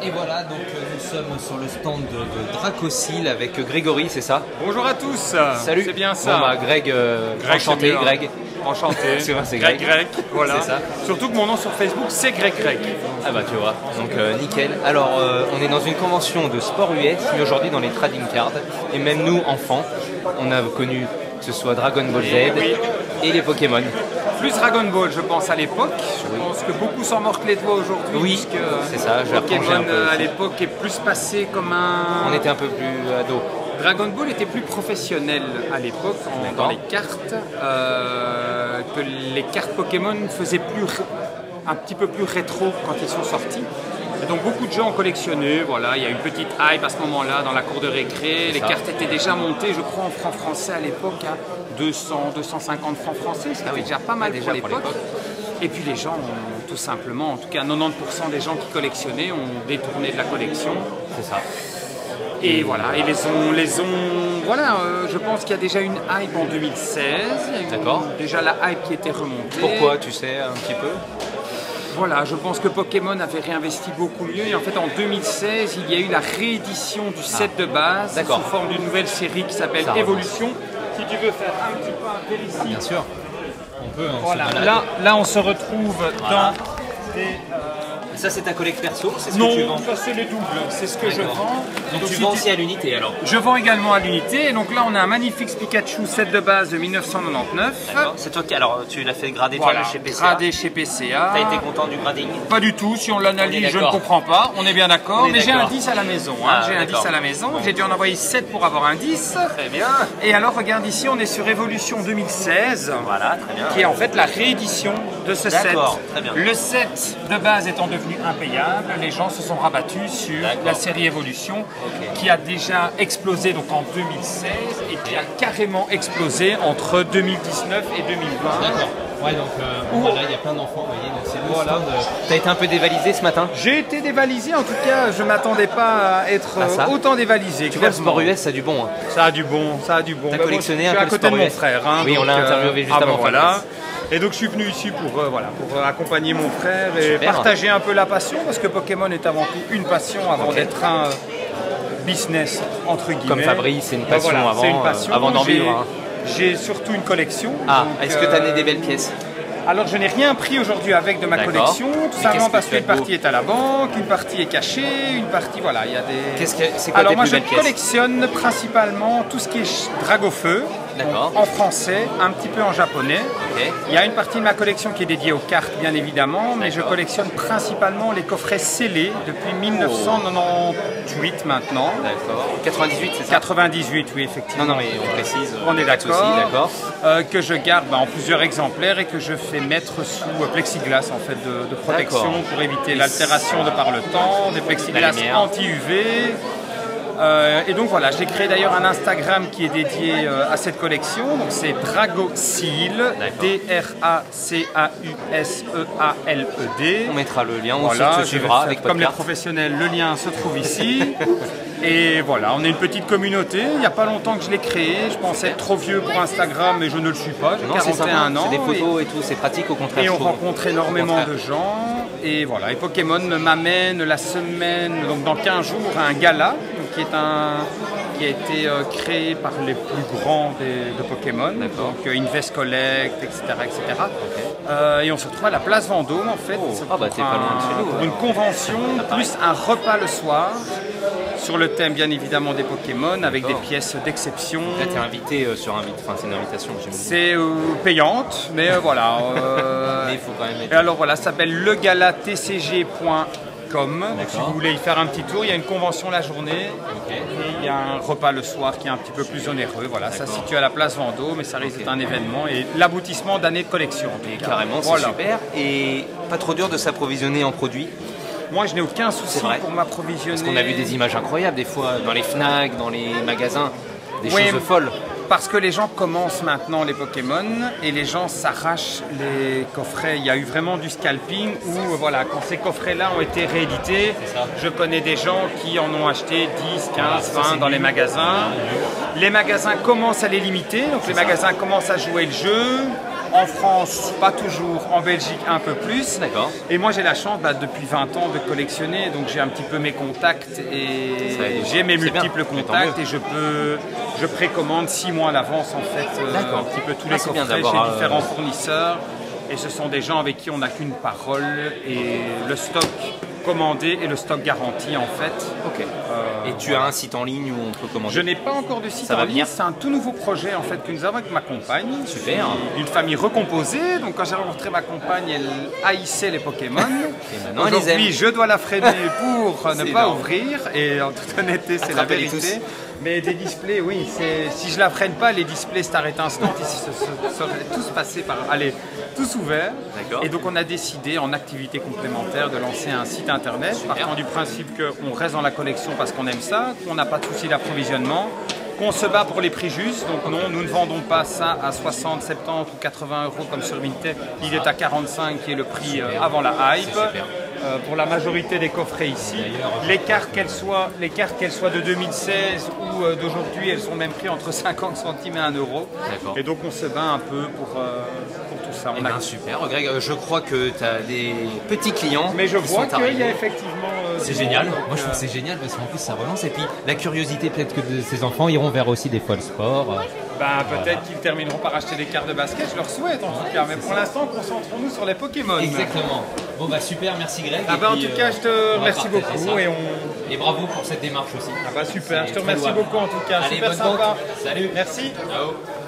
Et voilà, donc nous sommes sur le stand de Dracocil avec Grégory, c'est ça? Bonjour à tous. Salut. C'est bien ça. Bon, bah, Greg, enchanté, Greg. Enchanté. C'est vrai, c'est Greg. Greg, voilà. C'est ça. Surtout que mon nom sur Facebook, c'est Greg. Ah bah tu vois, donc nickel. Alors on est dans une convention de sport US, mais aujourd'hui dans les trading cards. Et même nous, enfants, on a connu que ce soit Dragon Ball Z et les Pokémon. Plus Dragon Ball, je pense, à l'époque. Je pense que beaucoup s'en mordent les doigts aujourd'hui. Oui, c'est ça, je vais Pokémon replonger un peu. à l'époque est plus passé comme un... On était un peu plus ados. Dragon Ball était plus professionnel à l'époque dans les cartes, que les cartes Pokémon faisaient un petit peu plus rétro quand ils sont sortis. Et donc beaucoup de gens ont collectionné, voilà, il y a une petite hype à ce moment-là dans la cour de récré, les cartes étaient déjà montées, je crois, en francs français à l'époque à 200, 250 francs français, ce qui était déjà pas mal pour l'époque. Et puis les gens ont tout simplement, en tout cas 90% des gens qui collectionnaient ont détourné de la collection. C'est ça. Et voilà, et voilà, je pense qu'il y a déjà une hype en 2016. D'accord. Déjà la hype qui était remontée. Pourquoi, tu sais, un petit peu? Voilà, je pense que Pokémon avait réinvesti beaucoup mieux. Et en fait, en 2016, il y a eu la réédition du set de base sous forme d'une nouvelle série qui s'appelle Evolution. Si tu veux faire un petit peu un vérifié. Bien sûr. On peut. Hein, voilà, là, on se retrouve dans des... Ça c'est ta collecte perso, c'est ce que tu vends? Non, ça c'est les doubles, c'est ce que je vends. Donc tu vends aussi à l'unité alors? Je vends également à l'unité, et donc là on a un magnifique Pikachu set de base de 1999. D'accord, c'est toi qui... Alors tu l'as fait grader toi chez PCA? Gradé chez PCA. T'as été content du grading? Pas du tout, si on l'analyse je ne comprends pas, on est bien d'accord, mais j'ai un 10 à la maison. J'ai un 10 à la maison, j'ai dû en envoyer 7 pour avoir un 10. Très bien. Et alors regarde ici, on est sur Evolution 2016, voilà, très bien, qui est en fait la réédition de ce set. Très bien. Le set de base étant devenu impayable, les gens se sont rabattus sur la série Evolution qui a déjà explosé donc en 2016 et qui a carrément explosé entre 2019 et 2020. D'accord. Ouais, donc voilà, il y a plein d'enfants, vous voyez, c'est le stand. T'as été un peu dévalisé ce matin? J'ai été dévalisé, en tout cas, je ne m'attendais pas à être autant dévalisé. Tu vois, le sport US, ça a du bon. Hein. Ça a du bon, ça a du bon. T'as collectionné un peu le sport US. Je suis à côté de mon frère. Hein, oui, donc, on l'a interviewé juste avant. Voilà. Et donc je suis venu ici pour accompagner mon frère et partager un peu la passion, parce que Pokémon est avant tout une passion avant d'être un business, entre guillemets. Comme Fabrice, c'est une passion avant d'en vivre. Hein. J'ai surtout une collection. Ah, est-ce que tu as né des belles pièces? Alors je n'ai rien pris aujourd'hui avec de ma collection, tout simplement parce qu'une partie est à la banque, une partie est cachée, une partie, voilà, il y a des... C'est quoi Alors tes moi plus je belles pièces? collectionne principalement tout ce qui est Dragofeu, en français, un petit peu en japonais. Il y a une partie de ma collection qui est dédiée aux cartes bien évidemment, mais je collectionne principalement les coffrets scellés depuis 1998 maintenant. D'accord. 98 c'est ça? 98 oui effectivement. Non mais on précise. On est d'accord. Que je garde en plusieurs exemplaires et que je fais mettre sous plexiglas en fait de protection pour éviter l'altération de par le temps, des plexiglas anti-UV. Et donc voilà, j'ai créé d'ailleurs un Instagram qui est dédié à cette collection, donc c'est Dracocil, D-R-A-C-A-U-S-E-A-L-E-D. On mettra le lien, on se suivra avec comme les professionnels, le lien se trouve ici. Et voilà, on est une petite communauté, il n'y a pas longtemps que je l'ai créé, je pensais être trop vieux pour Instagram, mais je ne le suis pas, j'ai 41 ans. C'est des photos et tout, c'est pratique au contraire. Et on rencontre énormément de gens, et voilà, et Pokémon m'amène la semaine, donc dans 15 jours, à un gala, qui a été créé par les plus grands de Pokémon, donc Invest Collect, etc. Et on se retrouve à la place Vendôme en fait, t'es pas loin de chez nous, pour une convention, plus un repas le soir, sur le thème bien évidemment des Pokémon, avec des pièces d'exception. Tu es invité sur c'est une invitation. C'est payante, mais voilà. Mais il faut quand même être... Et alors voilà, ça s'appelle legalatcg.com. Si vous voulez y faire un petit tour, il y a une convention la journée et il y a un repas le soir qui est un petit peu plus onéreux. Voilà, ça se situe à la place Vendôme, mais ça risque d'être un événement et l'aboutissement d'années de collection. Carrément, c'est super. Et pas trop dur de s'approvisionner en produits? Moi, je n'ai aucun souci pour m'approvisionner. Parce qu'on a vu des images incroyables des fois dans les Fnac, dans les magasins, des choses folles. Parce que les gens commencent maintenant les Pokémon et les gens s'arrachent les coffrets. Il y a eu vraiment du scalping où, voilà, quand ces coffrets-là ont été réédités, je connais des gens qui en ont acheté 10, 15, 20 dans les magasins. Les magasins commencent à les limiter, donc les magasins commencent à jouer le jeu. En France, pas toujours. En Belgique, un peu plus. D'accord. Et moi, j'ai la chance depuis 20 ans de collectionner. Donc, j'ai un petit peu mes contacts et j'ai mes multiples contacts. Et je précommande 6 mois à l'avance, en fait, un petit peu tous les coffrets chez différents fournisseurs. Et ce sont des gens avec qui on n'a qu'une parole. Et le stock commandé et le stock garanti, en fait. Ok. Et tu as un site en ligne où on peut commander? Je n'ai pas encore de site en ligne. C'est un tout nouveau projet en fait que nous avons avec ma compagne. Super. Une famille recomposée. Donc quand j'ai rencontré ma compagne, elle haïssait les Pokémon. Et maintenant elle les aime. Oui, je dois la freiner pour ne pas ouvrir. Et en toute honnêteté, c'est la vérité. Mais des displays, oui, si je la freine pas, les displays s'arrêtent instant, ils seraient tous passés par, allez, tous ouverts. Et donc on a décidé en activité complémentaire de lancer un site internet, partant du principe qu'on reste dans la collection parce qu'on aime ça, qu'on n'a pas de souci d'approvisionnement, qu'on se bat pour les prix justes. Donc non, nous ne vendons pas ça à 60, 70 ou 80 euros comme sur Vinted. Il est à 45 qui est le prix avant la hype. Pour la majorité des coffrets ici. Les cartes, qu'elles soient de 2016 ou d'aujourd'hui, elles sont même pris entre 50 centimes et 1 euro. Et donc on se bat un peu pour tout ça. Super, Greg, je crois que tu as des petits clients. Mais je vois qu'il y a effectivement... c'est génial, moi je trouve que c'est génial parce qu'en plus ça relance et puis la curiosité peut-être que de ces enfants iront vers aussi des folles sports. Peut-être qu'ils termineront par acheter des cartes de basket, je leur souhaite en tout cas, mais pour l'instant concentrons-nous sur les Pokémon. Exactement. Bon super, merci Greg. En tout cas je te remercie beaucoup et bravo pour cette démarche aussi. Super, je te remercie beaucoup en tout cas, super sympa. Salut. Merci. Ciao.